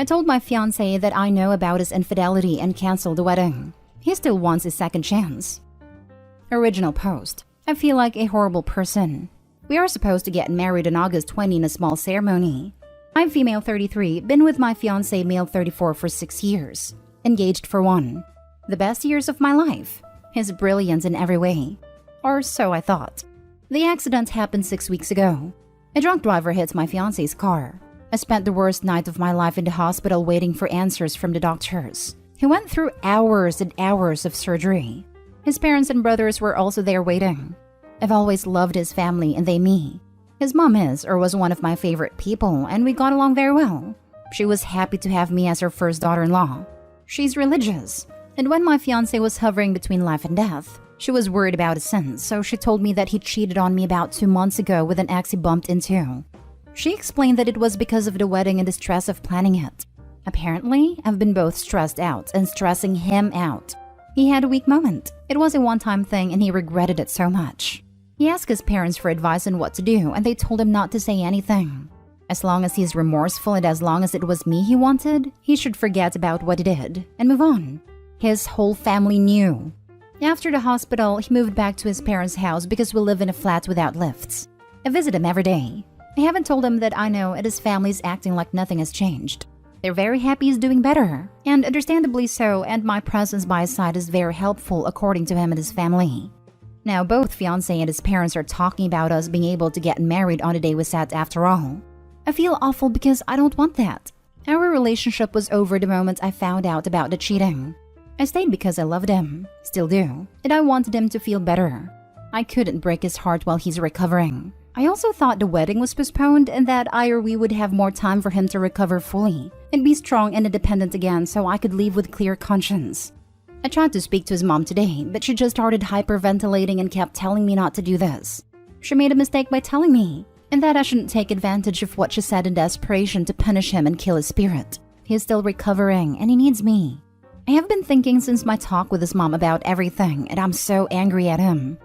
I told my fiancé that I know about his infidelity and canceled the wedding. He still wants a second chance. Original post. I feel like a horrible person. We are supposed to get married on August 20 in a small ceremony. I'm female 33, been with my fiancé male 34 for 6 years. Engaged for 1. The best years of my life. His brilliance in every way. Or so I thought. The accident happened 6 weeks ago. A drunk driver hit my fiancé's car. I spent the worst night of my life in the hospital waiting for answers from the doctors. He went through hours and hours of surgery. His parents and brothers were also there waiting. I've always loved his family and they me. His mom is or was one of my favorite people and we got along very well. She was happy to have me as her first daughter-in-law. She's religious, and when my fiancé was hovering between life and death, she was worried about his sins, so she told me that he cheated on me about 2 months ago with an ex he bumped into. She explained that it was because of the wedding and the stress of planning it. Apparently, I've been both stressed out and stressing him out. He had a weak moment. It was a one-time thing and he regretted it so much. He asked his parents for advice on what to do and they told him not to say anything. As long as he's remorseful and as long as it was me he wanted, he should forget about what he did and move on. His whole family knew. After the hospital, he moved back to his parents' house because we live in a flat without lifts. I visit him every day. I haven't told him that I know and his family's acting like nothing has changed. They're very happy he's doing better, and understandably so, and my presence by his side is very helpful according to him and his family. Now both fiancé and his parents are talking about us being able to get married on the day we set after all. I feel awful because I don't want that. Our relationship was over the moment I found out about the cheating. I stayed because I loved him, still do, and I wanted him to feel better. I couldn't break his heart while he's recovering. I also thought the wedding was postponed and that I or we would have more time for him to recover fully and be strong and independent again so I could leave with clear conscience. I tried to speak to his mom today, but she just started hyperventilating and kept telling me not to do this. She made a mistake by telling me, and that I shouldn't take advantage of what she said in desperation to punish him and kill his spirit. He's still recovering and he needs me. I have been thinking since my talk with his mom about everything and I'm so angry at him.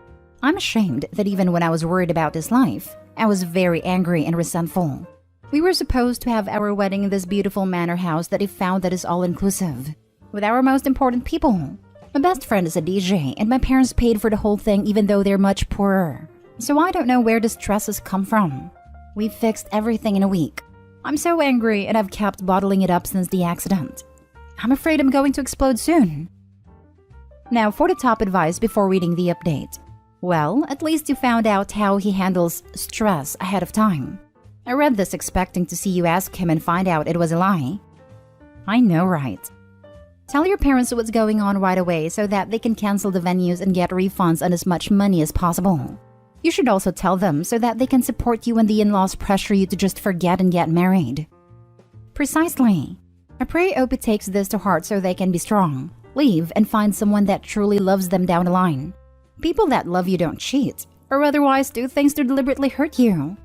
I'm ashamed that even when I was worried about his life, I was very angry and resentful. We were supposed to have our wedding in this beautiful manor house that he found that is all-inclusive, with our most important people. My best friend is a DJ and my parents paid for the whole thing even though they're much poorer. So I don't know where the stresses come from. We fixed everything in a week. I'm so angry and I've kept bottling it up since the accident. I'm afraid I'm going to explode soon. Now for the top advice before reading the update. Well, at least you found out how he handles stress ahead of time. I read this expecting to see you ask him and find out it was a lie. I know, right? Tell your parents what's going on right away so that they can cancel the venues and get refunds on as much money as possible. You should also tell them so that they can support you when the in-laws pressure you to just forget and get married. Precisely. I pray Opie takes this to heart so they can be strong, leave, and find someone that truly loves them down the line. People that love you don't cheat, or otherwise do things to deliberately hurt you.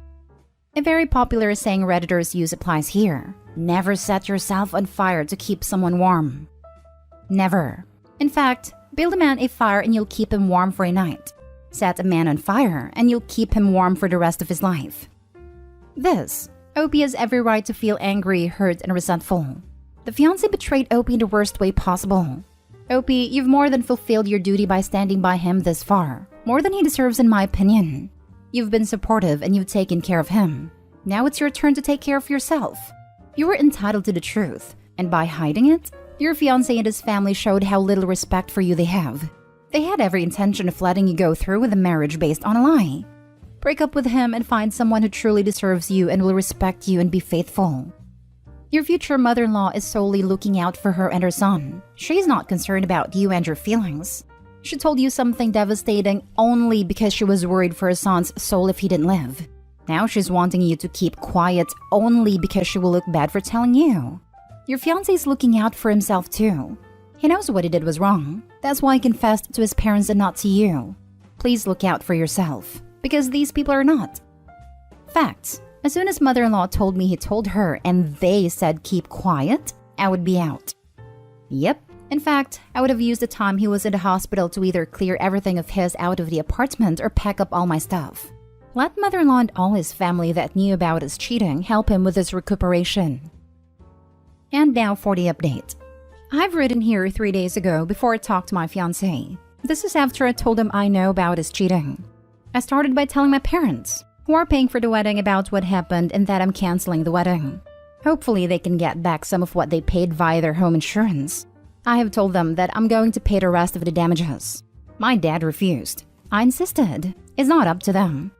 A very popular saying Redditors use applies here. Never set yourself on fire to keep someone warm. Never. In fact, build a man a fire and you'll keep him warm for a night. Set a man on fire and you'll keep him warm for the rest of his life. Opie has every right to feel angry, hurt, and resentful. The fiancé betrayed Opie in the worst way possible. Opie, you've more than fulfilled your duty by standing by him this far. More than he deserves in my opinion. You've been supportive and you've taken care of him. Now it's your turn to take care of yourself. You were entitled to the truth, and by hiding it, your fiancé and his family showed how little respect for you they have. They had every intention of letting you go through with a marriage based on a lie. Break up with him and find someone who truly deserves you and will respect you and be faithful. Your future mother-in-law is solely looking out for her and her son. She's not concerned about you and your feelings. She told you something devastating only because she was worried for her son's soul if he didn't live. Now she's wanting you to keep quiet only because she will look bad for telling you. Your fiancé's looking out for himself too. He knows what he did was wrong. That's why he confessed to his parents and not to you. Please look out for yourself, because these people are not. Facts. As soon as mother-in-law told me he told her and they said keep quiet, I would be out. Yep. In fact, I would have used the time he was in the hospital to either clear everything of his out of the apartment or pack up all my stuff. Let mother-in-law and all his family that knew about his cheating help him with his recuperation. And now for the update. I've written here 3 days ago before I talked to my fiancé. This is after I told him I know about his cheating. I started by telling my parents, who are paying for the wedding, about what happened and that I'm canceling the wedding. Hopefully they can get back some of what they paid via their home insurance. I have told them that I'm going to pay the rest of the damages. My dad refused. I insisted. It's not up to them.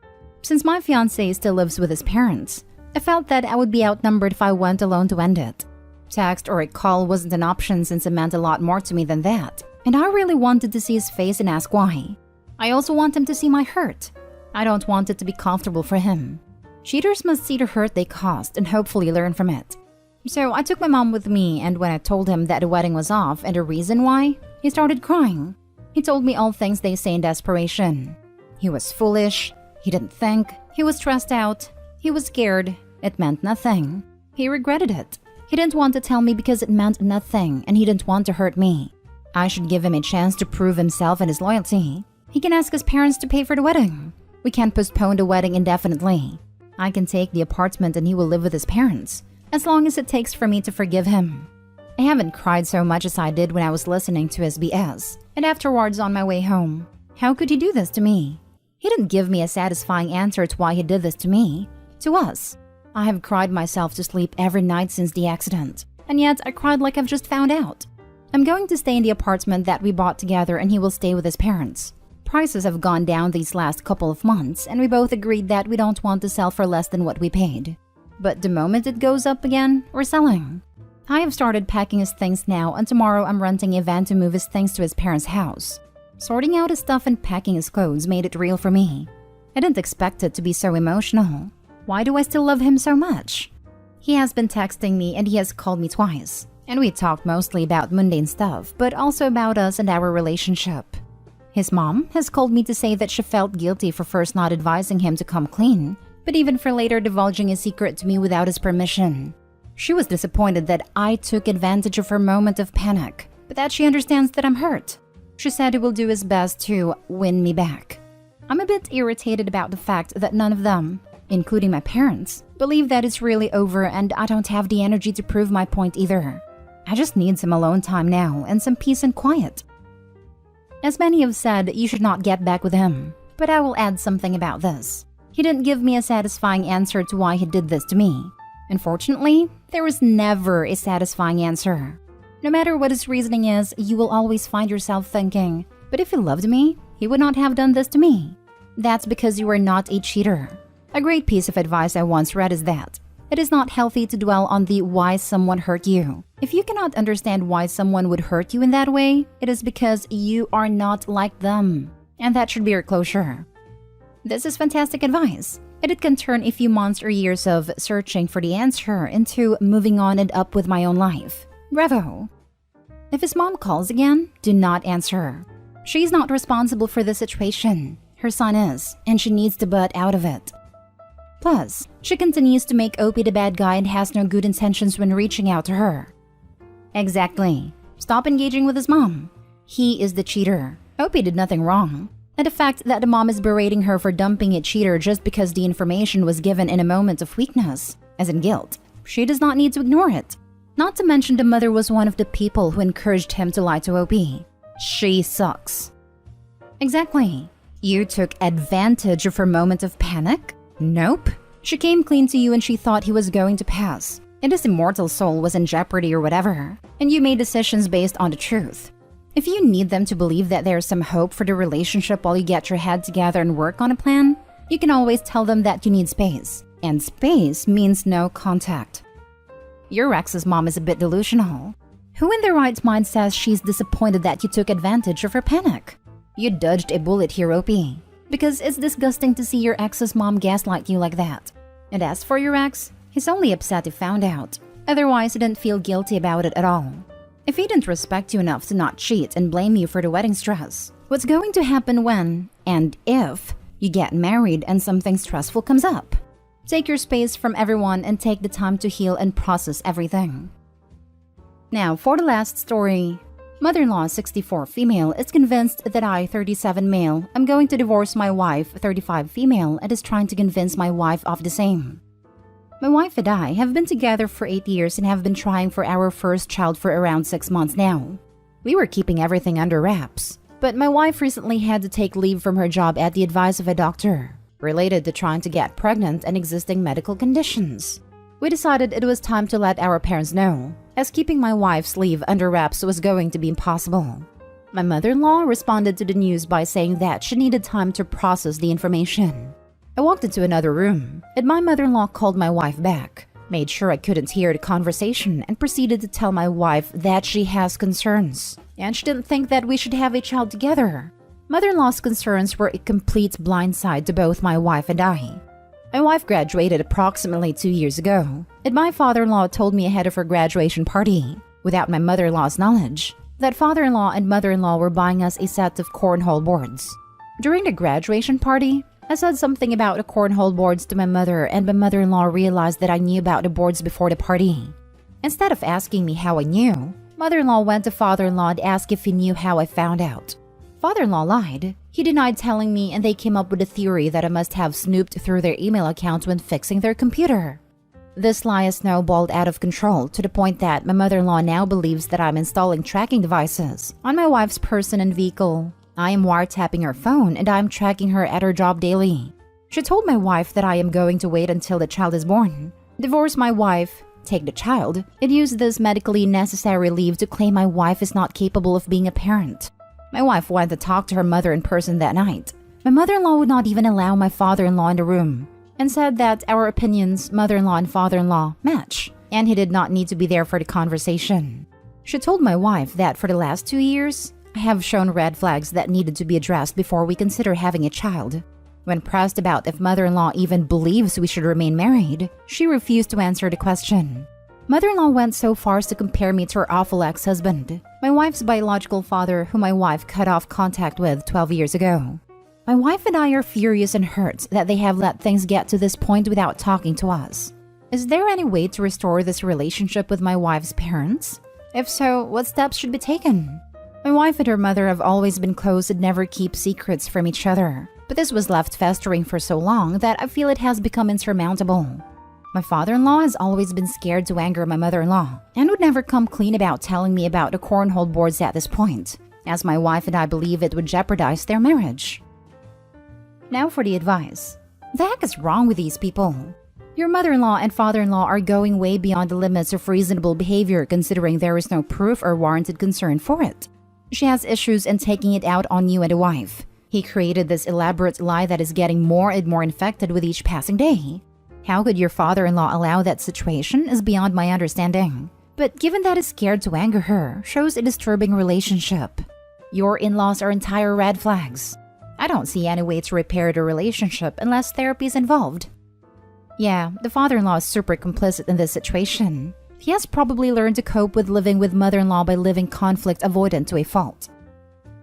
Since my fiancé still lives with his parents, I felt that I would be outnumbered if I went alone to end it. Text or a call wasn't an option since it meant a lot more to me than that, and I really wanted to see his face and ask why. I also want him to see my hurt. I don't want it to be comfortable for him. Cheaters must see the hurt they caused and hopefully learn from it. So I took my mom with me, and when I told him that the wedding was off and the reason why, he started crying. He told me all things they say in desperation. He was foolish, he didn't think, he was stressed out, he was scared, it meant nothing. He regretted it. He didn't want to tell me because it meant nothing, and he didn't want to hurt me. I should give him a chance to prove himself and his loyalty. He can ask his parents to pay for the wedding. We can't postpone the wedding indefinitely. I can take the apartment and he will live with his parents, as long as it takes for me to forgive him. I haven't cried so much as I did when I was listening to his BS, and afterwards on my way home. How could he do this to me? He didn't give me a satisfying answer to why he did this to me, to us. I have cried myself to sleep every night since the accident, and yet I cried like I've just found out. I'm going to stay in the apartment that we bought together, and he will stay with his parents. Prices have gone down these last couple of months, and we both agreed that we don't want to sell for less than what we paid. But the moment it goes up again, we're selling. I have started packing his things now, and tomorrow I'm renting a van to move his things to his parents' house. Sorting out his stuff and packing his clothes made it real for me. I didn't expect it to be so emotional. Why do I still love him so much? He has been texting me and he has called me twice. And we talked mostly about mundane stuff, but also about us and our relationship. His mom has called me to say that she felt guilty for first not advising him to come clean, but even for later divulging a secret to me without his permission. She was disappointed that I took advantage of her moment of panic, but that she understands that I'm hurt. She said he will do his best to win me back. I'm a bit irritated about the fact that none of them, including my parents, believe that it's really over, and I don't have the energy to prove my point either. I just need some alone time now and some peace and quiet. As many have said, you should not get back with him, but I will add something about this. He didn't give me a satisfying answer to why he did this to me. Unfortunately, there was never a satisfying answer. No matter what his reasoning is, you will always find yourself thinking, but if he loved me, he would not have done this to me. That's because you are not a cheater. A great piece of advice I once read is that it is not healthy to dwell on the why someone hurt you. If you cannot understand why someone would hurt you in that way, it is because you are not like them. And that should be your closure. This is fantastic advice, and it can turn a few months or years of searching for the answer into moving on and up with my own life. Bravo! If his mom calls again, do not answer. She's not responsible for the situation. Her son is, and she needs to butt out of it. Plus, she continues to make Opie the bad guy and has no good intentions when reaching out to her. Exactly. Stop engaging with his mom. He is the cheater. Opie did nothing wrong. And the fact that the mom is berating her for dumping a cheater just because the information was given in a moment of weakness, as in guilt, she does not need to ignore it. Not to mention the mother was one of the people who encouraged him to lie to Opie. She sucks. Exactly. You took advantage of her moment of panic? Nope. She came clean to you and she thought he was going to pass, and his immortal soul was in jeopardy or whatever, and you made decisions based on the truth. If you need them to believe that there's some hope for the relationship while you get your head together and work on a plan, you can always tell them that you need space, and space means no contact. Your ex's mom is a bit delusional. Who in their right mind says she's disappointed that you took advantage of her panic? You dodged a bullet here, Opie. Because it's disgusting to see your ex's mom gaslight you like that. And as for your ex, he's only upset he found out. Otherwise, he didn't feel guilty about it at all. If he didn't respect you enough to not cheat and blame you for the wedding stress, what's going to happen when, and if, you get married and something stressful comes up? Take your space from everyone and take the time to heal and process everything. Now, for the last story. Mother-in-law 64 female is convinced that I 37 male am going to divorce my wife 35 female and is trying to convince my wife of the same. My wife and I have been together for 8 years and have been trying for our first child for around 6 months now. We were keeping everything under wraps, but my wife recently had to take leave from her job at the advice of a doctor, related to trying to get pregnant and existing medical conditions. We decided it was time to let our parents know, as keeping my wife's leave under wraps was going to be impossible. My mother-in-law responded to the news by saying that she needed time to process the information. I walked into another room, and my mother-in-law called my wife back, made sure I couldn't hear the conversation, and proceeded to tell my wife that she has concerns, and she didn't think that we should have a child together. Mother-in-law's concerns were a complete blindside to both my wife and I. My wife graduated approximately 2 years ago, and my father-in-law told me ahead of her graduation party, without my mother-in-law's knowledge, that father-in-law and mother-in-law were buying us a set of cornhole boards. During the graduation party, I said something about the cornhole boards to my mother, and my mother-in-law realized that I knew about the boards before the party. Instead of asking me how I knew, mother-in-law went to father-in-law and asked if he knew how I found out. Father-in-law lied. He denied telling me, and they came up with a theory that I must have snooped through their email accounts when fixing their computer. This lie has snowballed out of control to the point that my mother-in-law now believes that I'm installing tracking devices on my wife's person and vehicle. I am wiretapping her phone, and I am tracking her at her job daily. She told my wife that I am going to wait until the child is born, divorce my wife, take the child, and use this medically necessary leave to claim my wife is not capable of being a parent. My wife went to talk to her mother in person that night. My mother-in-law would not even allow my father-in-law in the room, and said that our opinions, mother-in-law and father-in-law, match, and he did not need to be there for the conversation. She told my wife that for the last 2 years, I have shown red flags that needed to be addressed before we consider having a child. When pressed about if mother-in-law even believes we should remain married, she refused to answer the question. Mother-in-law went so far as to compare me to her awful ex-husband, my wife's biological father, whom my wife cut off contact with 12 years ago. My wife and I are furious and hurt that they have let things get to this point without talking to us. Is there any way to restore this relationship with my wife's parents? If so, what steps should be taken? My wife and her mother have always been close and never keep secrets from each other, but this was left festering for so long that I feel it has become insurmountable. My father-in-law has always been scared to anger my mother-in-law and would never come clean about telling me about the cornhole boards at this point, as my wife and I believe it would jeopardize their marriage. Now for the advice. The heck is wrong with these people? Your mother-in-law and father-in-law are going way beyond the limits of reasonable behavior considering there is no proof or warranted concern for it. She has issues in taking it out on you and the wife. He created this elaborate lie that is getting more and more infected with each passing day. How could your father-in-law allow that situation is beyond my understanding. But given that he's scared to anger her, shows a disturbing relationship. Your in-laws are entire red flags. I don't see any way to repair the relationship unless therapy is involved. Yeah, the father-in-law is super complicit in this situation. He has probably learned to cope with living with mother-in-law by living conflict avoidant to a fault.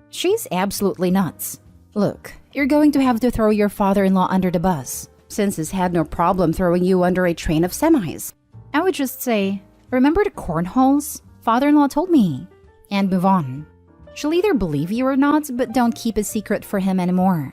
She's absolutely nuts. Look, you're going to have to throw your father-in-law under the bus, since he's had no problem throwing you under a train of semis. I would just say, remember the cornholes? Father-in-law told me. And move on. She'll either believe you or not, but don't keep a secret for him anymore.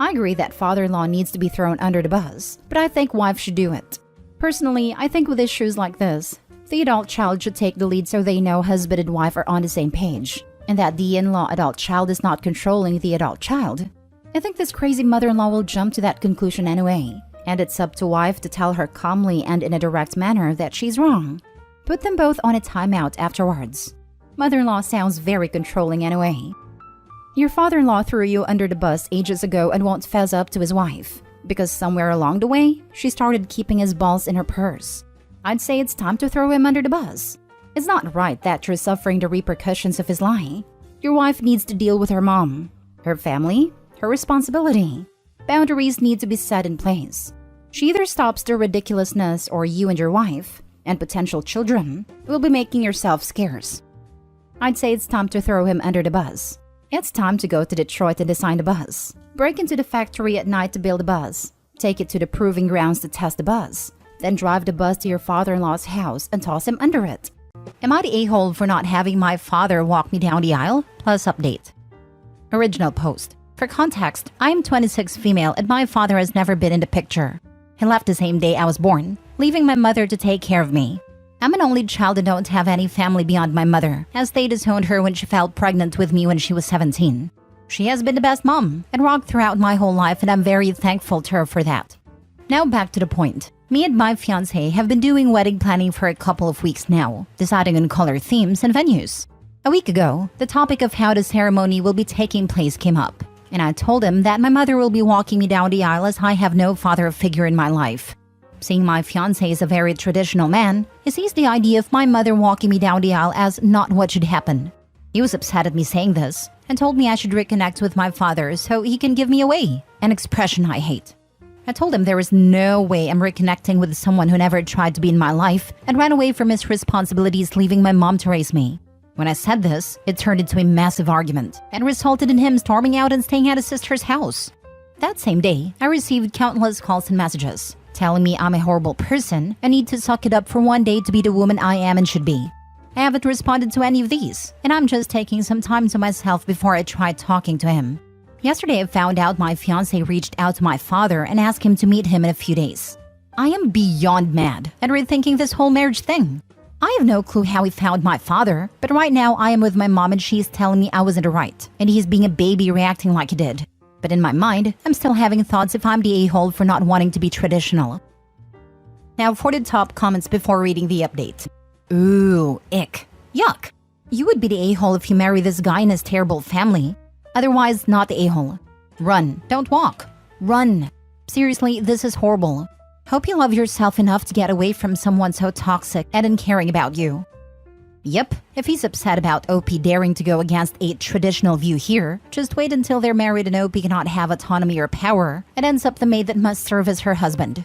I agree that father-in-law needs to be thrown under the bus, but I think wife should do it. Personally, I think with issues like this, the adult child should take the lead so they know husband and wife are on the same page, and that the in-law adult child is not controlling the adult child. I think this crazy mother-in-law will jump to that conclusion anyway, and it's up to wife to tell her calmly and in a direct manner that she's wrong. Put them both on a timeout afterwards. Mother-in-law sounds very controlling anyway. Your father-in-law threw you under the bus ages ago and won't fess up to his wife, because somewhere along the way, she started keeping his balls in her purse. I'd say it's time to throw him under the bus. It's not right that you're suffering the repercussions of his lie. Your wife needs to deal with her mom, her family, her responsibility. Boundaries need to be set in place. She either stops the ridiculousness or you and your wife, and potential children, will be making yourself scarce. I'd say it's time to throw him under the bus. It's time to go to Detroit to design the bus. Break into the factory at night to build a bus. Take it to the proving grounds to test the bus. Then drive the bus to your father-in-law's house and toss him under it. Am I the a-hole for not having my father walk me down the aisle? Plus update. Original post. For context, I am 26 female and my father has never been in the picture. He left the same day I was born, leaving my mother to take care of me. I'm an only child and don't have any family beyond my mother, as they disowned her when she fell pregnant with me when she was 17. She has been the best mom and rocked throughout my whole life, and I'm very thankful to her for that. Now back to the point. Me and my fiancé have been doing wedding planning for a couple of weeks now, deciding on color themes and venues. A week ago, the topic of how the ceremony will be taking place came up, and I told him that my mother will be walking me down the aisle as I have no father figure in my life. Seeing my fiancé is a very traditional man, he sees the idea of my mother walking me down the aisle as not what should happen. He was upset at me saying this and told me I should reconnect with my father so he can give me away, an expression I hate. I told him there is no way I'm reconnecting with someone who never tried to be in my life and ran away from his responsibilities, leaving my mom to raise me. When I said this, it turned into a massive argument and resulted in him storming out and staying at his sister's house. That same day, I received countless calls and messages telling me I'm a horrible person and need to suck it up for one day to be the woman I am and should be. I haven't responded to any of these, and I'm just taking some time to myself before I try talking to him. Yesterday, I found out my fiancé reached out to my father and asked him to meet him in a few days. I am beyond mad and rethinking this whole marriage thing. I have no clue how he found my father, but right now I am with my mom and she's telling me I was in the right, and he's being a baby reacting like he did. But in my mind, I'm still having thoughts if I'm the a-hole for not wanting to be traditional. Now for the top comments before reading the update. Ooh, ick. Yuck. You would be the a-hole if you marry this guy in his terrible family. Otherwise, not the a-hole. Run. Don't walk. Run. Seriously, this is horrible. Hope you love yourself enough to get away from someone so toxic and uncaring about you. Yep, if he's upset about OP daring to go against a traditional view here, just wait until they're married and OP cannot have autonomy or power, and ends up the maid that must serve as her husband.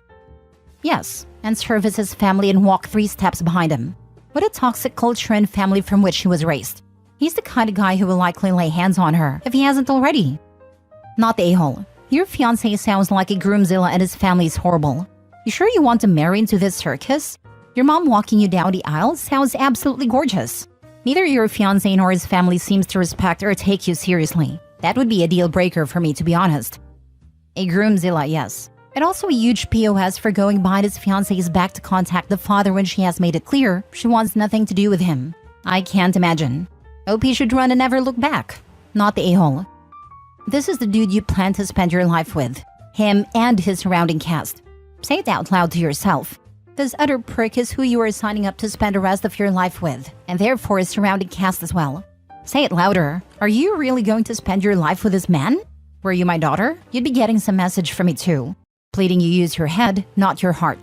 Yes, and serve as his family and walk 3 steps behind him. What a toxic culture and family from which he was raised. He's the kind of guy who will likely lay hands on her if he hasn't already. Not the a-hole. Your fiancé sounds like a groomzilla and his family is horrible. You sure you want to marry into this circus? Your mom walking you down the aisle sounds absolutely gorgeous. Neither your fiancé nor his family seems to respect or take you seriously. That would be a deal breaker for me, to be honest. A groomzilla, yes. And also a huge POS for going behind his fiancé's back to contact the father when she has made it clear she wants nothing to do with him. I can't imagine. OP should run and never look back. Not the a-hole. This is the dude you plan to spend your life with. Him and his surrounding cast. Say it out loud to yourself. This other prick is who you are signing up to spend the rest of your life with, and therefore his surrounding cast as well. Say it louder. Are you really going to spend your life with this man? Were you my daughter? You'd be getting some message from me too. Pleading you use your head, not your heart.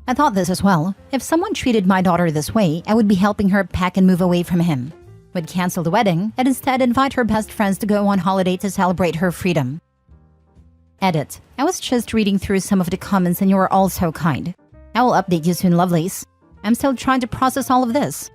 I thought this as well. If someone treated my daughter this way, I would be helping her pack and move away from him. Would cancel the wedding and instead invite her best friends to go on holiday to celebrate her freedom. Edit. I was just reading through some of the comments and you are all so kind. I will update you soon, lovelies. I'm still trying to process all of this.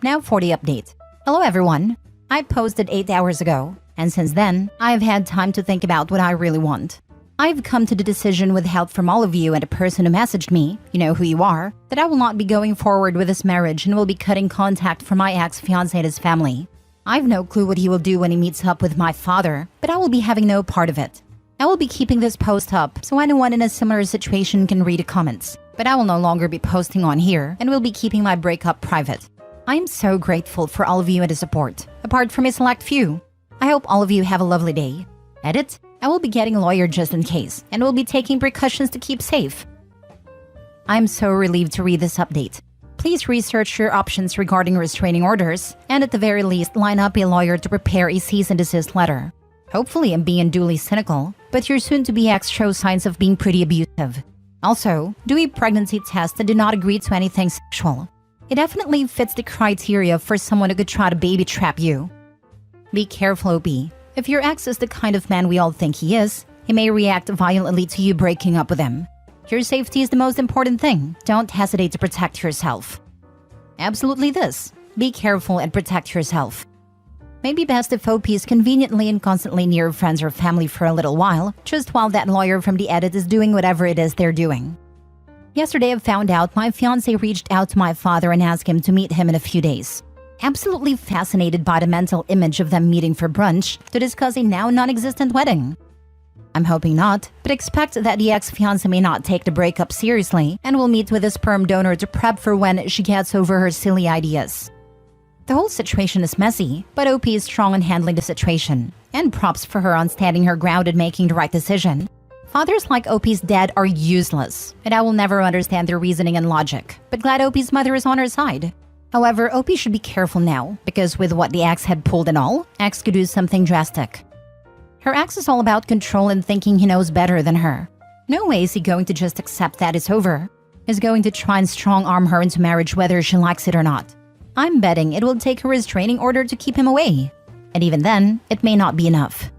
Now for the update. Hello everyone. I posted 8 hours ago, and since then, I've had time to think about what I really want. I've come to the decision with help from all of you and a person who messaged me, you know who you are, that I will not be going forward with this marriage and will be cutting contact from my ex-fiancé and his family. I've no clue what he will do when he meets up with my father, but I will be having no part of it. I will be keeping this post up so anyone in a similar situation can read the comments, but I will no longer be posting on here and will be keeping my breakup private. I am so grateful for all of you and the support, apart from a select few. I hope all of you have a lovely day. Edit. I will be getting a lawyer just in case, and will be taking precautions to keep safe. I'm so relieved to read this update. Please research your options regarding restraining orders, and at the very least line up a lawyer to prepare a cease and desist letter. Hopefully I'm being unduly cynical, but your soon-to-be ex shows signs of being pretty abusive. Also, do a pregnancy test and do not agree to anything sexual. It definitely fits the criteria for someone who could try to baby trap you. Be careful, OP. If your ex is the kind of man we all think he is, he may react violently to you breaking up with him. Your safety is the most important thing. Don't hesitate to protect yourself. Absolutely this. Be careful and protect yourself. Maybe best if OP is conveniently and constantly near friends or family for a little while, just while that lawyer from the edit is doing whatever it is they're doing. Yesterday I found out my fiancé reached out to my father and asked him to meet him in a few days. Absolutely fascinated by the mental image of them meeting for brunch to discuss a now non-existent wedding. I'm hoping not, but expect that the ex-fiancé may not take the breakup seriously and will meet with a sperm donor to prep for when she gets over her silly ideas. The whole situation is messy, but OP is strong in handling the situation, and props for her on standing her ground and making the right decision. Fathers like OP's dad are useless, and I will never understand their reasoning and logic, but glad OP's mother is on her side. However, OP should be careful now, because with what the ex had pulled and all, ex could do something drastic. Her ex is all about control and thinking he knows better than her. No way is he going to just accept that it's over. He's going to try and strong-arm her into marriage whether she likes it or not. I'm betting it will take a restraining order to keep him away. And even then, it may not be enough.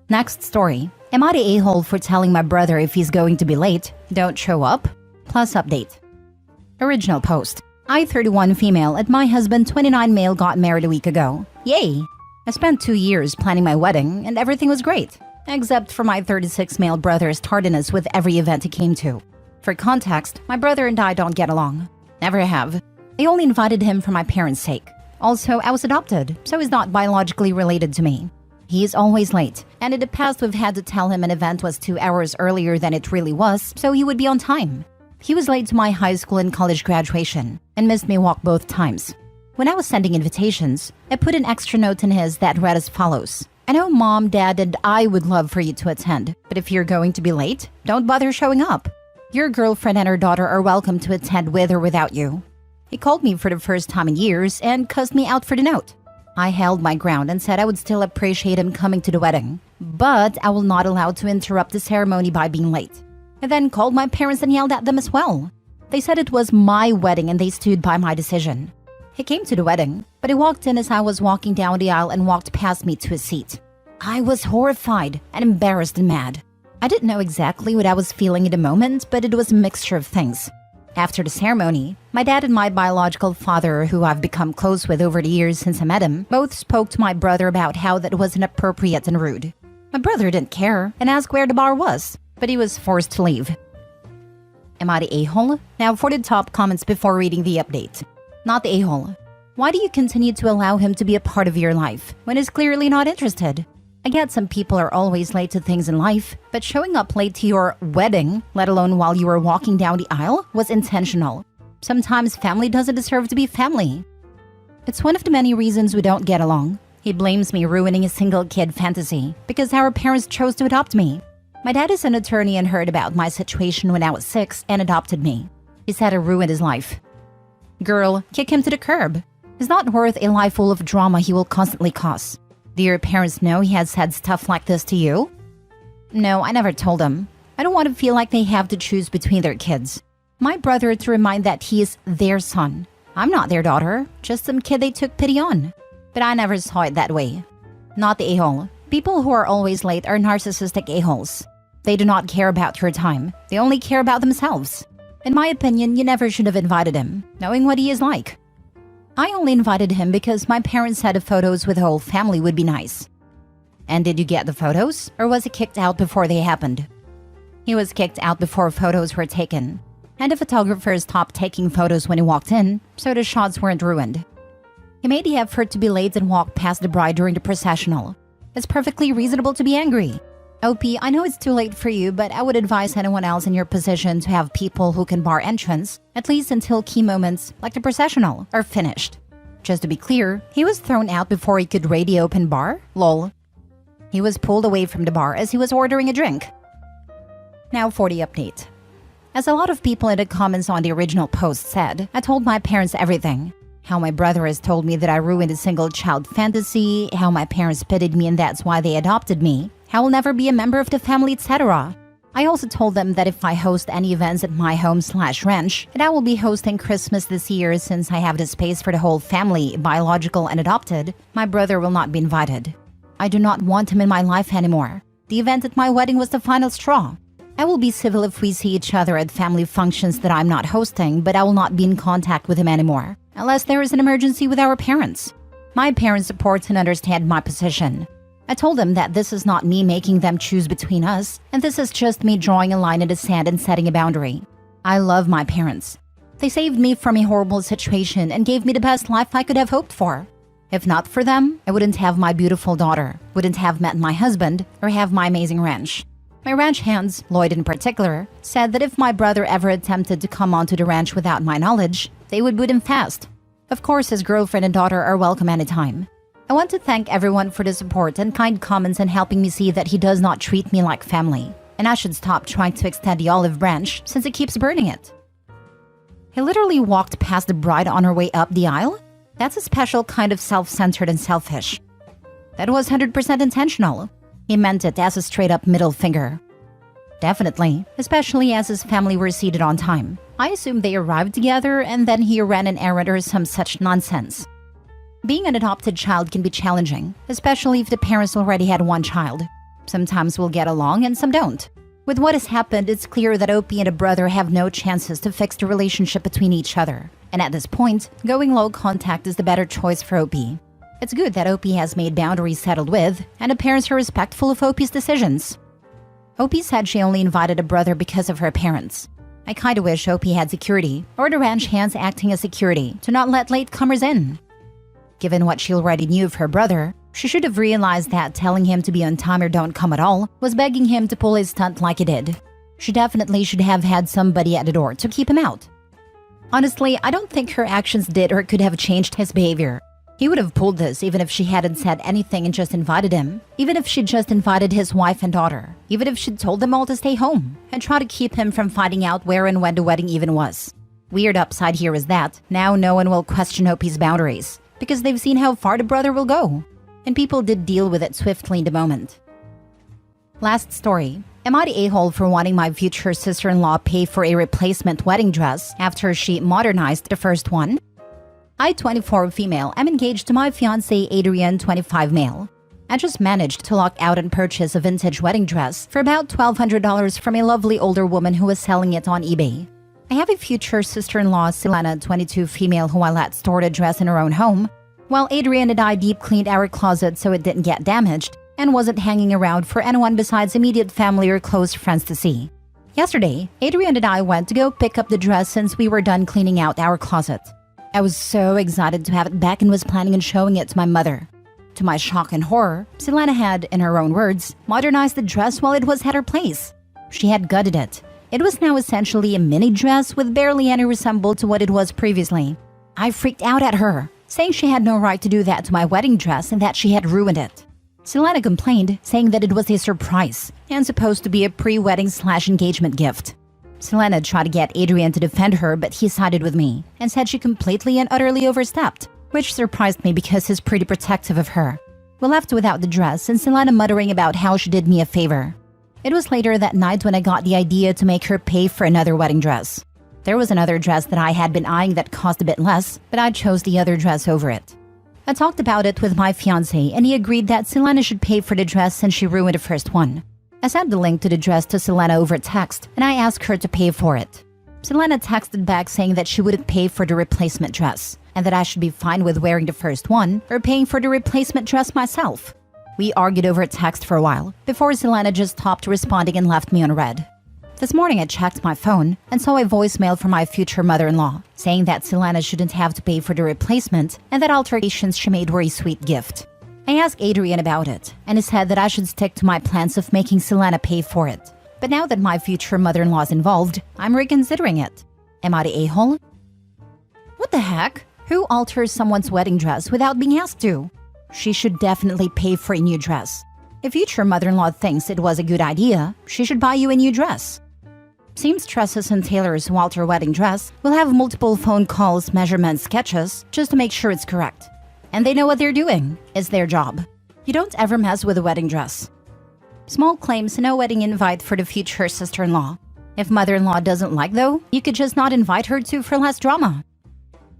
Next story. Am I the a-hole for telling my brother if he's going to be late, don't show up? Plus update. Original post. I, 31 female, and my husband, 29 male, got married a week ago. Yay! I spent 2 years planning my wedding, and everything was great. Except for my 36 male brother's tardiness with every event he came to. For context, my brother and I don't get along. Never have. I only invited him for my parents' sake. Also, I was adopted, so he's not biologically related to me. He is always late, and in the past we've had to tell him an event was 2 hours earlier than it really was, so he would be on time. He was late to my high school and college graduation, and missed me walk both times. When I was sending invitations, I put an extra note in his that read as follows. I know Mom, Dad, and I would love for you to attend, but if you're going to be late, don't bother showing up. Your girlfriend and her daughter are welcome to attend with or without you. He called me for the first time in years and cussed me out for the note. I held my ground and said I would still appreciate him coming to the wedding, but I will not allow to interrupt the ceremony by being late. I then called my parents and yelled at them as well. They said it was my wedding and they stood by my decision. He came to the wedding, but he walked in as I was walking down the aisle and walked past me to his seat. I was horrified and embarrassed and mad. I didn't know exactly what I was feeling in the moment, but it was a mixture of things. After the ceremony, my dad and my biological father, who I've become close with over the years since I met him, both spoke to my brother about how that was inappropriate and rude. My brother didn't care and asked where the bar was, but he was forced to leave. Am I the a-hole? Now for the top comments before reading the update. Not the a-hole. Why do you continue to allow him to be a part of your life when he's clearly not interested? I get some people are always late to things in life, but showing up late to your wedding, let alone while you were walking down the aisle, was intentional. Sometimes family doesn't deserve to be family. It's one of the many reasons we don't get along. He blames me ruining a single kid fantasy because our parents chose to adopt me. My dad is an attorney and heard about my situation when I was 6 and adopted me. He said I ruined his life. Girl, kick him to the curb. He's not worth a life full of drama he will constantly cause. Do your parents know he has said stuff like this to you? No, I never told them. I don't want to feel like they have to choose between their kids. My brother to remind that he is their son. I'm not their daughter, just some kid they took pity on. But I never saw it that way. Not the a-hole. People who are always late are narcissistic a-holes. They do not care about your time. They only care about themselves. In my opinion, you never should have invited him, knowing what he is like. I only invited him because my parents said the photos with the whole family would be nice. And did you get the photos, or was he kicked out before they happened? He was kicked out before photos were taken. And the photographer stopped taking photos when he walked in, so the shots weren't ruined. He made the effort to be late and walked past the bride during the processional. It's perfectly reasonable to be angry. OP, I know it's too late for you, but I would advise anyone else in your position to have people who can bar entrance, at least until key moments, like the processional, are finished. Just to be clear, he was thrown out before he could raid the open bar? Lol. He was pulled away from the bar as he was ordering a drink. Now for the update. As a lot of people in the comments on the original post said, I told my parents everything. How my brother has told me that I ruined a single child fantasy, how my parents pitied me and that's why they adopted me, how I'll never be a member of the family, etc. I also told them that if I host any events at my home/ranch, that I will be hosting Christmas this year since I have the space for the whole family, biological and adopted, my brother will not be invited. I do not want him in my life anymore. The event at my wedding was the final straw. I will be civil if we see each other at family functions that I'm not hosting, but I will not be in contact with him anymore, unless there is an emergency with our parents. My parents support and understand my position. I told them that this is not me making them choose between us, and this is just me drawing a line in the sand and setting a boundary. I love my parents. They saved me from a horrible situation and gave me the best life I could have hoped for. If not for them, I wouldn't have my beautiful daughter, wouldn't have met my husband, or have my amazing ranch. My ranch hands, Lloyd in particular, said that if my brother ever attempted to come onto the ranch without my knowledge, they would boot him fast. Of course, his girlfriend and daughter are welcome anytime. I want to thank everyone for the support and kind comments and helping me see that he does not treat me like family, and I should stop trying to extend the olive branch since it keeps burning it. He literally walked past the bride on her way up the aisle? That's a special kind of self-centered and selfish. That was 100% intentional. He meant it as a straight-up middle finger. Definitely, especially as his family were seated on time. I assume they arrived together and then he ran an errand or some such nonsense. Being an adopted child can be challenging, especially if the parents already had one child. Sometimes we'll get along and some don't. With what has happened, it's clear that Opie and a brother have no chances to fix the relationship between each other. And at this point, going low contact is the better choice for Opie. It's good that Opie has made boundaries settled with, and the parents are respectful of Opie's decisions. Opie said she only invited a brother because of her parents. I kinda wish Opie had security, or the ranch hands acting as security, to not let latecomers in. Given what she already knew of her brother, she should have realized that telling him to be on time or don't come at all was begging him to pull his stunt like he did. She definitely should have had somebody at the door to keep him out. Honestly, I don't think her actions did or could have changed his behavior. He would have pulled this even if she hadn't said anything and just invited him, even if she'd just invited his wife and daughter, even if she'd told them all to stay home, and try to keep him from finding out where and when the wedding even was. Weird upside here is that now no one will question Opie's boundaries, because they've seen how far the brother will go. And people did deal with it swiftly in the moment. Last story. Am I the a-hole for wanting my future sister-in-law pay for a replacement wedding dress after she modernized the first one? I, 24 female, am engaged to my fiancé Adrian, 25 male. I just managed to luck out and purchase a vintage wedding dress for about $1,200 from a lovely older woman who was selling it on eBay. I have a future sister-in-law, Selena, 22 female, who I let store the dress in her own home, while Adrian and I deep cleaned our closet so it didn't get damaged and wasn't hanging around for anyone besides immediate family or close friends to see. Yesterday, Adrian and I went to go pick up the dress since we were done cleaning out our closet. I was so excited to have it back and was planning on showing it to my mother. To my shock and horror, Selena had, in her own words, modernized the dress while it was at her place. She had gutted it. It was now essentially a mini dress with barely any resemblance to what it was previously. I freaked out at her, saying she had no right to do that to my wedding dress and that she had ruined it. Selena complained, saying that it was a surprise and supposed to be a pre-wedding/engagement gift. Selena tried to get Adrian to defend her, but he sided with me and said she completely and utterly overstepped, which surprised me because he's pretty protective of her. We left without the dress and Selena muttering about how she did me a favor. It was later that night when I got the idea to make her pay for another wedding dress. There was another dress that I had been eyeing that cost a bit less, but I chose the other dress over it. I talked about it with my fiancé and he agreed that Selena should pay for the dress since she ruined the first one. I sent the link to the dress to Selena over text and I asked her to pay for it. Selena texted back saying that she wouldn't pay for the replacement dress and that I should be fine with wearing the first one or paying for the replacement dress myself. We argued over text for a while before Selena just stopped responding and left me on read. This morning I checked my phone and saw a voicemail from my future mother-in-law saying that Selena shouldn't have to pay for the replacement and that alterations she made were a sweet gift. I asked Adrian about it and he said that I should stick to my plans of making Selena pay for it. But now that my future mother-in-law is involved, I'm reconsidering it. Am I the a-hole? What the heck? Who alters someone's wedding dress without being asked to? She should definitely pay for a new dress. If future mother-in-law thinks it was a good idea, she should buy you a new dress. Seamstresses and tailors who alter wedding dress will have multiple phone calls, measurements, sketches, just to make sure it's correct. And they know what they're doing. It's their job. You don't ever mess with a wedding dress. Small claims, no wedding invite for the future sister-in-law. If mother-in-law doesn't like though, you could just not invite her to for less drama.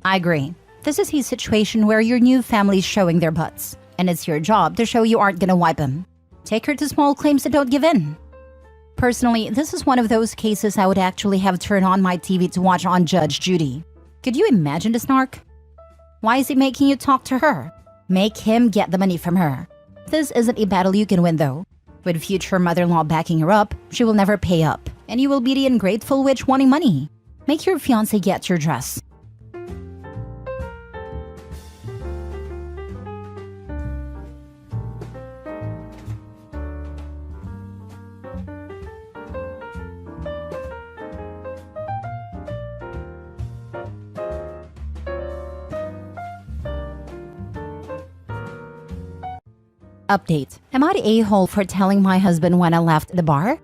I agree. This is a situation where your new family's showing their butts, and it's your job to show you aren't gonna wipe them. Take her to small claims and don't give in. Personally, this is one of those cases I would actually have turned on my TV to watch on Judge Judy. Could you imagine the snark? Why is he making you talk to her? Make him get the money from her. This isn't a battle you can win though. With future mother-in-law backing her up, she will never pay up, and you will be the ungrateful witch wanting money. Make your fiancé get your dress. Update. Am I the a-hole for telling my husband when I left the bar?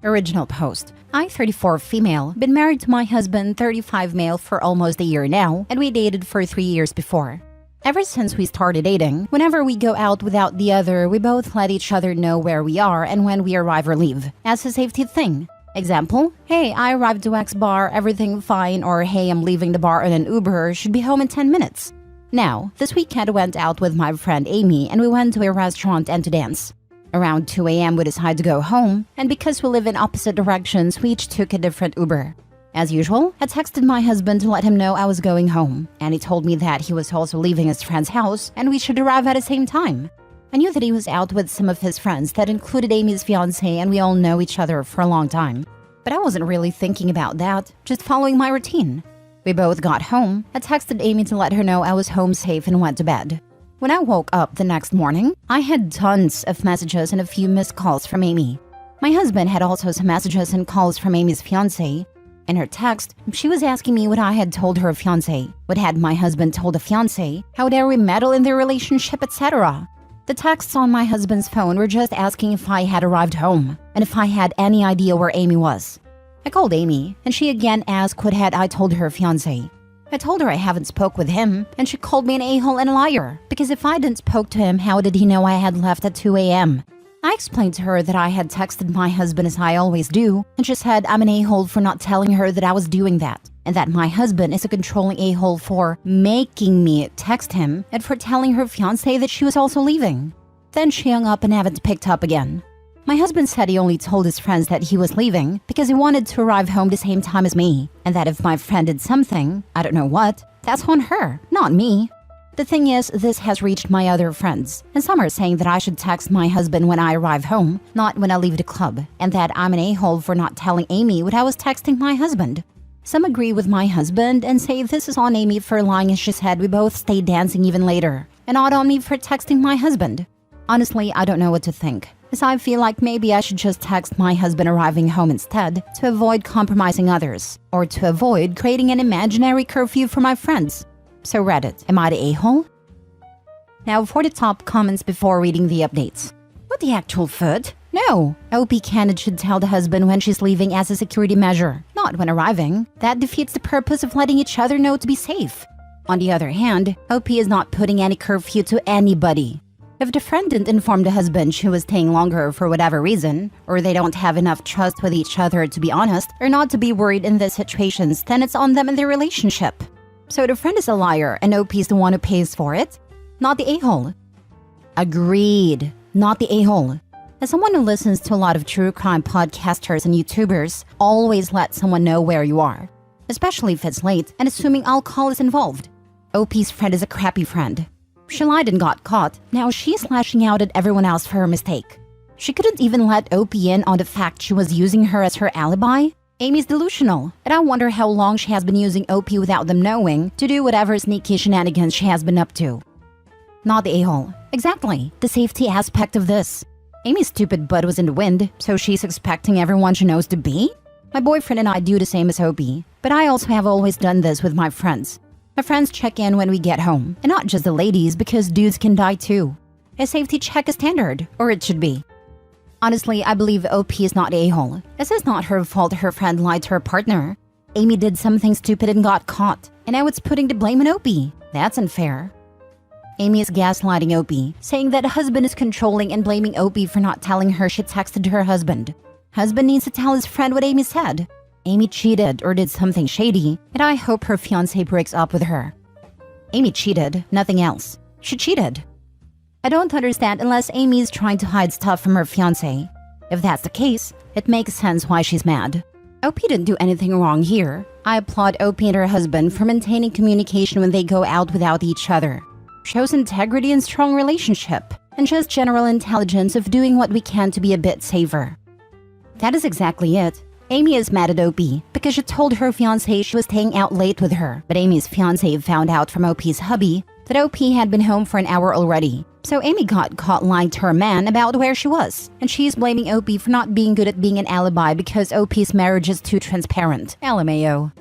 Original post. I, 34 female, been married to my husband, 35 male, for almost a year now, and we dated for 3 years before. Ever since we started dating, whenever we go out without the other, we both let each other know where we are and when we arrive or leave, as a safety thing. Example, hey, I arrived to X bar, everything fine, or hey, I'm leaving the bar on an Uber, should be home in 10 minutes. Now, this weekend I went out with my friend Amy and we went to a restaurant and to dance. Around 2 a.m. we decided to go home, and because we live in opposite directions, we each took a different Uber. As usual, I texted my husband to let him know I was going home, and he told me that he was also leaving his friend's house and we should arrive at the same time. I knew that he was out with some of his friends that included Amy's fiancé, and we all know each other for a long time. But I wasn't really thinking about that, just following my routine. We both got home. I texted Amy to let her know I was home safe and went to bed. When I woke up the next morning, I had tons of messages and a few missed calls from Amy. My husband had also some messages and calls from Amy's fiancé. In her text, she was asking me what I had told her fiancé, what had my husband told the fiancé, how dare we meddle in their relationship, etc. The texts on my husband's phone were just asking if I had arrived home and if I had any idea where Amy was. I called Amy, and she again asked what had I told her fiancé. I told her I haven't spoke with him, and she called me an a-hole and a liar, because if I didn't spoke to him, how did he know I had left at 2 a.m.? I explained to her that I had texted my husband as I always do, and she said I'm an a-hole for not telling her that I was doing that, and that my husband is a controlling a-hole for making me text him and for telling her fiancé that she was also leaving. Then she hung up and haven't picked up again. My husband said he only told his friends that he was leaving because he wanted to arrive home the same time as me, and that if my friend did something, I don't know what, that's on her, not me. The thing is, this has reached my other friends, and some are saying that I should text my husband when I arrive home, not when I leave the club, and that I'm an a-hole for not telling Amy what I was texting my husband. Some agree with my husband and say this is on Amy for lying as she said we both stayed dancing even later, and not on me for texting my husband. Honestly, I don't know what to think, as I feel like maybe I should just text my husband arriving home instead to avoid compromising others, or to avoid creating an imaginary curfew for my friends. So Reddit, am I the a-hole? Now for the top comments before reading the updates. What the actual foot? No, OP candidate should tell the husband when she's leaving as a security measure, not when arriving. That defeats the purpose of letting each other know to be safe. On the other hand, OP is not putting any curfew to anybody. If the friend didn't inform the husband she was staying longer for whatever reason, or they don't have enough trust with each other to be honest, or not to be worried in these situations, then it's on them and their relationship. So the friend is a liar and OP is the one who pays for it, not the a-hole. Agreed, not the a-hole. As someone who listens to a lot of true crime podcasters and YouTubers, always let someone know where you are, especially if it's late and assuming alcohol is involved. OP's friend is a crappy friend. She lied and got caught. Now she's lashing out at everyone else for her mistake. She couldn't even let OP in on the fact she was using her as her alibi. Amy's delusional, and I wonder how long she has been using OP without them knowing to do whatever sneaky shenanigans she has been up to. Not the a-hole. Exactly, the safety aspect of this. Amy's stupid butt was in the wind, so she's expecting everyone she knows to be? My boyfriend and I do the same as OP, but I also have always done this with my friends. My friends check in when we get home, and not just the ladies because dudes can die too. A safety check is standard, or it should be. Honestly, I believe OP is not a-hole. This is not her fault her friend lied to her partner. Amy did something stupid and got caught, and now it's putting the blame on OP. That's unfair. Amy is gaslighting OP, saying that husband is controlling and blaming OP for not telling her she texted her husband. Husband needs to tell his friend what Amy said. Amy cheated or did something shady, and I hope her fiancé breaks up with her. Amy cheated, nothing else. She cheated. I don't understand unless Amy is trying to hide stuff from her fiancé. If that's the case, it makes sense why she's mad. OP didn't do anything wrong here. I applaud OP and her husband for maintaining communication when they go out without each other. Shows integrity and strong relationship, and just general intelligence of doing what we can to be a bit safer. That is exactly it. Amy is mad at OP because she told her fiancé she was staying out late with her, but Amy's fiancé found out from OP's hubby that OP had been home for an hour already. So Amy got caught lying to her man about where she was, and she's blaming OP for not being good at being an alibi because OP's marriage is too transparent. LMAO.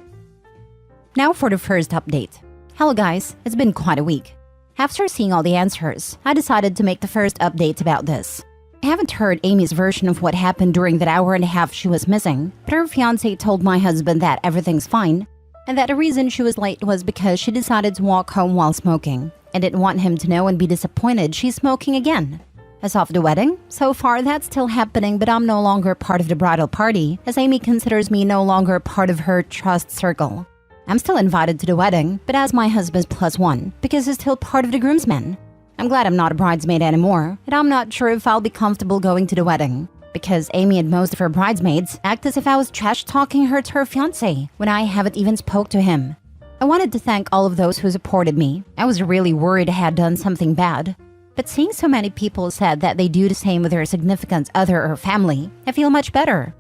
Now for the first update. Hello guys, it's been quite a week. After seeing all the answers, I decided to make the first update about this. I haven't heard Amy's version of what happened during that hour and a half she was missing, but her fiancé told my husband that everything's fine, and that the reason she was late was because she decided to walk home while smoking, and didn't want him to know and be disappointed she's smoking again. As of the wedding, so far that's still happening, but I'm no longer part of the bridal party, as Amy considers me no longer part of her trust circle. I'm still invited to the wedding, but as my husband's +1, because he's still part of the groomsmen. I'm glad I'm not a bridesmaid anymore, and I'm not sure if I'll be comfortable going to the wedding, because Amy and most of her bridesmaids act as if I was trash-talking her to her fiancé when I haven't even spoke to him. I wanted to thank all of those who supported me. I was really worried I had done something bad. But seeing so many people said that they do the same with their significant other or family, I feel much better.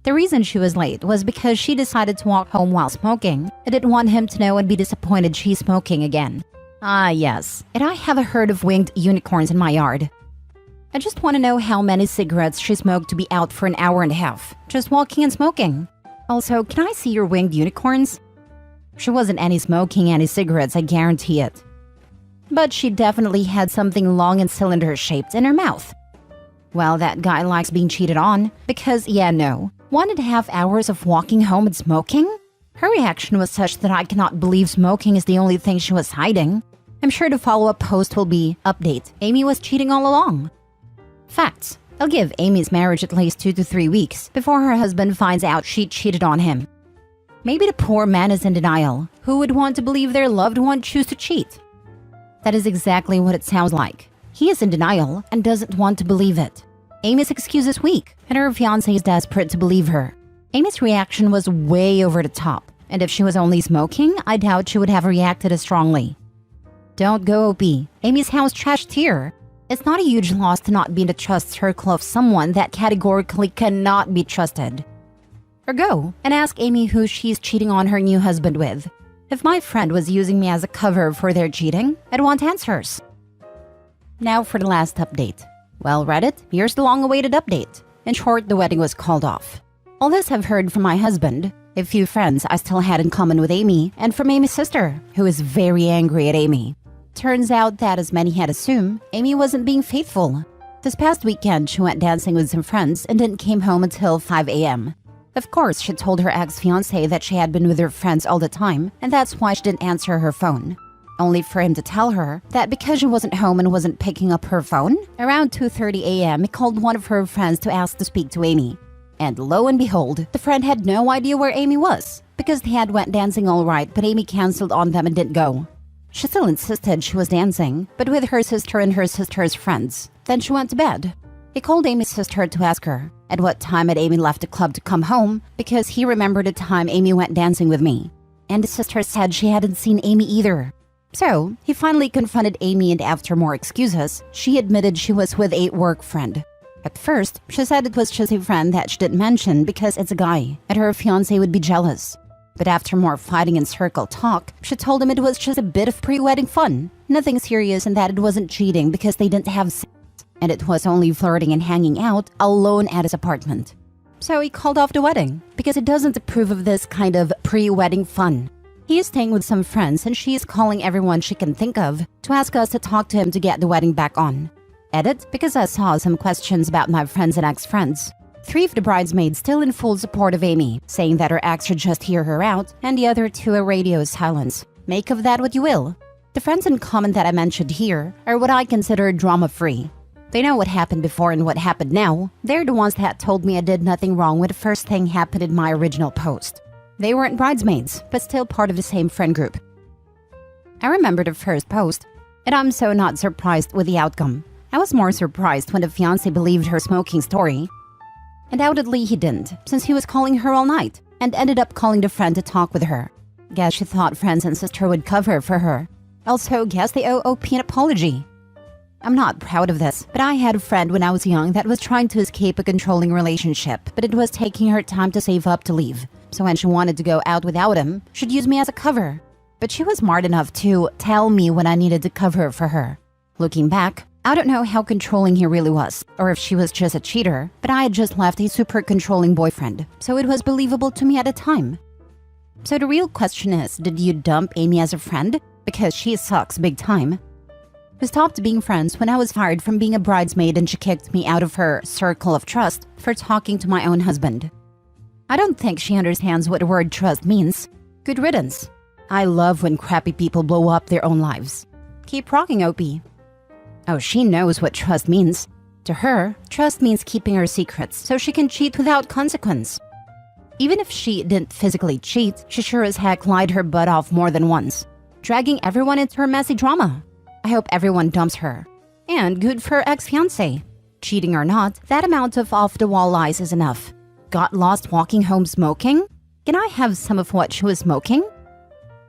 The reason she was late was because she decided to walk home while smoking. I didn't want him to know and be disappointed she's smoking again. Ah yes, and I have a herd of winged unicorns in my yard. I just want to know how many cigarettes she smoked to be out for an hour and a half, just walking and smoking. Also, can I see your winged unicorns? She wasn't any smoking any cigarettes, I guarantee it. But she definitely had something long and cylinder-shaped in her mouth. Well, that guy likes being cheated on, because, yeah, no. 1.5 hours of walking home and smoking? Her reaction was such that I cannot believe smoking is the only thing she was hiding. I'm sure the follow-up post will be, update, Amy was cheating all along. Facts. I'll give Amy's marriage at least 2 to 3 weeks before her husband finds out she cheated on him. Maybe the poor man is in denial. Who would want to believe their loved one choose to cheat? That is exactly what it sounds like. He is in denial and doesn't want to believe it. Amy's excuse is weak, and her fiancé is desperate to believe her. Amy's reaction was way over the top, and if she was only smoking, I doubt she would have reacted as strongly. Don't go OP. Amy's house trashed here. It's not a huge loss to not be in the trust circle of someone that categorically cannot be trusted. Or go and ask Amy who she's cheating on her new husband with. If my friend was using me as a cover for their cheating, I'd want answers. Now for the last update. Well, Reddit, here's the long-awaited update. In short, the wedding was called off. All this I've heard from my husband, a few friends I still had in common with Amy, and from Amy's sister, who is very angry at Amy. Turns out that, as many had assumed, Amy wasn't being faithful. This past weekend, she went dancing with some friends and didn't came home until 5 a.m. Of course, she told her ex-fiancé that she had been with her friends all the time, and that's why she didn't answer her phone. Only for him to tell her that because she wasn't home and wasn't picking up her phone, around 2:30 a.m. he called one of her friends to ask to speak to Amy. And lo and behold, the friend had no idea where Amy was, because they had went dancing all right, but Amy canceled on them and didn't go. She still insisted she was dancing, but with her sister and her sister's friends. Then she went to bed. He called Amy's sister to ask her at what time had Amy left the club to come home, because he remembered the time Amy went dancing with me. And the sister said she hadn't seen Amy either. So, he finally confronted Amy, and after more excuses, she admitted she was with a work friend. At first, she said it was just a friend that she didn't mention because it's a guy, and her fiancé would be jealous. But after more fighting and circle talk, she told him it was just a bit of pre-wedding fun. Nothing serious, and that it wasn't cheating because they didn't have sex, and it was only flirting and hanging out alone at his apartment. So he called off the wedding because he doesn't approve of this kind of pre-wedding fun. He is staying with some friends, and she is calling everyone she can think of to ask us to talk to him to get the wedding back on. Edit, because I saw some questions about my friends and ex-friends. 3 of the bridesmaids still in full support of Amy, saying that her ex should just hear her out, and the other 2 are radio silence. Make of that what you will. The friends in common that I mentioned here are what I consider drama-free. They know what happened before and what happened now. They're the ones that told me I did nothing wrong when the first thing happened in my original post. They weren't bridesmaids, but still part of the same friend group. I remember the first post, and I'm so not surprised with the outcome. I was more surprised when the fiancé believed her smoking story. Undoubtedly he didn't, since he was calling her all night, and ended up calling the friend to talk with her. Guess she thought friends and sister would cover for her. Also, guess they owe OP an apology. I'm not proud of this, but I had a friend when I was young that was trying to escape a controlling relationship, but it was taking her time to save up to leave. So when she wanted to go out without him, she'd use me as a cover. But she was smart enough to tell me when I needed to cover for her. Looking back, I don't know how controlling he really was, or if she was just a cheater, but I had just left a super controlling boyfriend, so it was believable to me at the time. So the real question is, did you dump Amy as a friend? because she sucks big time. We stopped being friends when I was fired from being a bridesmaid and she kicked me out of her circle of trust for talking to my own husband. I don't think she understands what the word trust means. Good riddance. I love when crappy people blow up their own lives. Keep rocking, Opie. Oh, she knows what trust means. To her, trust means keeping her secrets so she can cheat without consequence. Even if she didn't physically cheat, she sure as heck lied her butt off more than once, dragging everyone into her messy drama. I hope everyone dumps her. And good for ex-fiancé. Cheating or not, that amount of off-the-wall lies is enough. Got lost walking home smoking? Can I have some of what she was smoking?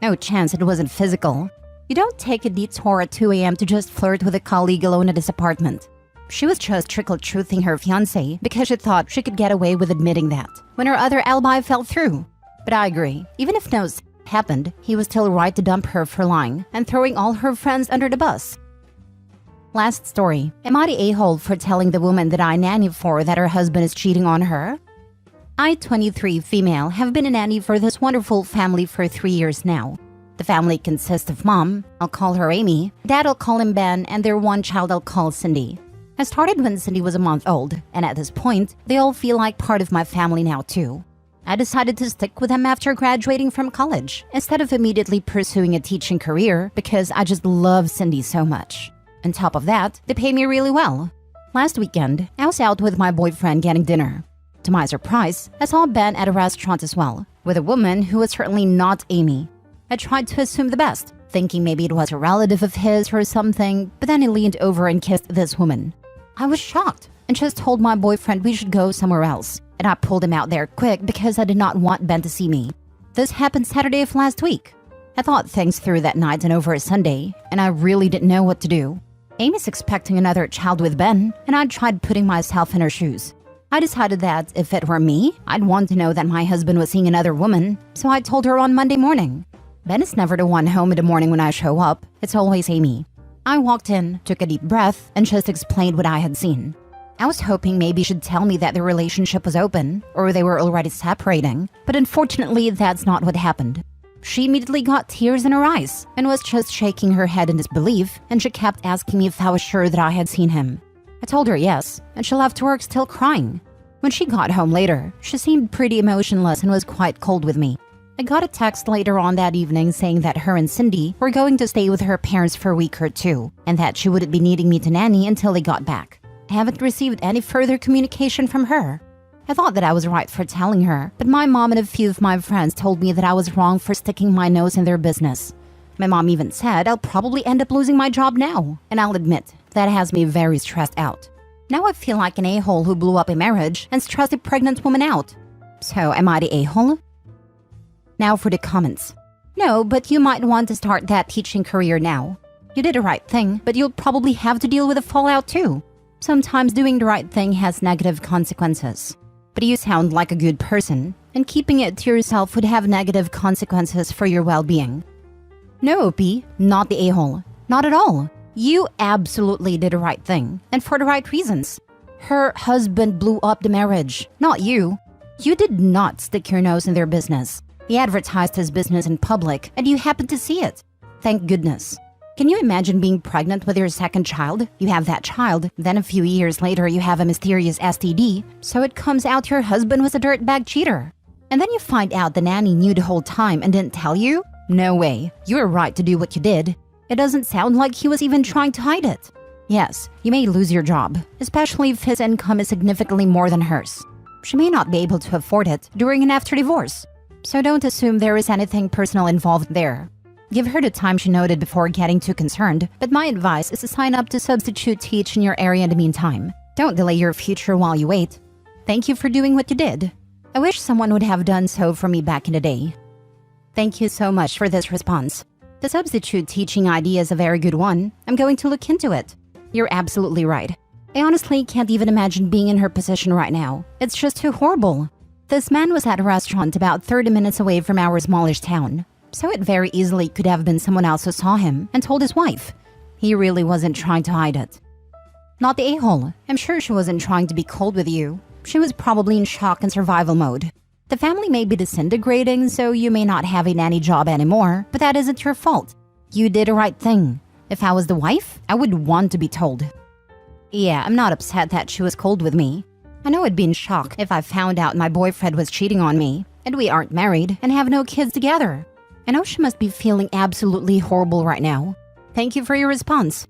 No chance it wasn't physical. You don't take a detour at 2 a.m. to just flirt with a colleague alone at his apartment. She was just trickle-truthing her fiancé because she thought she could get away with admitting that when her other alibi fell through. But I agree, even if no happened, he was still right to dump her for lying and throwing all her friends under the bus. Last story. Am I the a-hole for telling the woman that I nanny for that her husband is cheating on her? I, 23 female, have been a nanny for this wonderful family for 3 years now. The family consists of mom, I'll call her Amy, dad I'll call him Ben, and their one child I'll call Cindy. I started when Cindy was a month old, and at this point, they all feel like part of my family now too. I decided to stick with them after graduating from college, instead of immediately pursuing a teaching career because I just love Cindy so much. On top of that, they pay me really well. Last weekend, I was out with my boyfriend getting dinner. To my surprise, I saw Ben at a restaurant as well, with a woman who was certainly not Amy. I tried to assume the best, thinking maybe it was a relative of his or something, but then he leaned over and kissed this woman. I was shocked and just told my boyfriend we should go somewhere else, and I pulled him out there quick because I did not want Ben to see me. This happened Saturday of last week. I thought things through that night and over a Sunday, and I really didn't know what to do. Amy's expecting another child with Ben, and I tried putting myself in her shoes. I decided that if it were me, I'd want to know that my husband was seeing another woman, so I told her on Monday morning. Ben is never the one home in the morning when I show up, it's always Amy. I walked in, took a deep breath, and just explained what I had seen. I was hoping maybe she'd tell me that the relationship was open, or they were already separating, but unfortunately that's not what happened. She immediately got tears in her eyes, and was just shaking her head in disbelief, and she kept asking me if I was sure that I had seen him. I told her yes, and she left work still crying. When she got home later, she seemed pretty emotionless and was quite cold with me. I got a text later on that evening saying that her and Cindy were going to stay with her parents for a week or two, and that she wouldn't be needing me to nanny until they got back. I haven't received any further communication from her. I thought that I was right for telling her, but my mom and a few of my friends told me that I was wrong for sticking my nose in their business. My mom even said I'll probably end up losing my job now, and I'll admit, that has me very stressed out. Now I feel like an a-hole who blew up a marriage and stressed a pregnant woman out. So am I the a-hole? Now for the comments. No, but you might want to start that teaching career now. You did the right thing, but you'll probably have to deal with the fallout too. Sometimes doing the right thing has negative consequences. But you sound like a good person, and keeping it to yourself would have negative consequences for your well-being. No, Opie, not the a-hole. Not at all. You absolutely did the right thing, and for the right reasons. Her husband blew up the marriage, not you. You did not stick your nose in their business. He advertised his business in public, and you happened to see it. Thank goodness. Can you imagine being pregnant with your second child? You have that child, then a few years later you have a mysterious STD, so it comes out your husband was a dirtbag cheater. And then you find out the nanny knew the whole time and didn't tell you? No way. You were right to do what you did. It doesn't sound like he was even trying to hide it. Yes, you may lose your job, especially if his income is significantly more than hers. She may not be able to afford it during and after divorce. So don't assume there is anything personal involved there. Give her the time she noted before getting too concerned, but my advice is to sign up to substitute teach in your area in the meantime. Don't delay your future while you wait. Thank you for doing what you did. I wish someone would have done so for me back in the day. Thank you so much for this response. The substitute teaching idea is a very good one. I'm going to look into it. You're absolutely right. I honestly can't even imagine being in her position right now. It's just too horrible. This man was at a restaurant about 30 minutes away from our smallish town, so it very easily could have been someone else who saw him and told his wife. He really wasn't trying to hide it. Not the a-hole. I'm sure she wasn't trying to be cold with you. She was probably in shock and survival mode. The family may be disintegrating, so you may not have a nanny job anymore, but that isn't your fault. You did the right thing. If I was the wife, I would want to be told. Yeah, I'm not upset that she was cold with me. I know I'd be in shock if I found out my boyfriend was cheating on me, and we aren't married and have no kids together. I know she must be feeling absolutely horrible right now. Thank you for your response.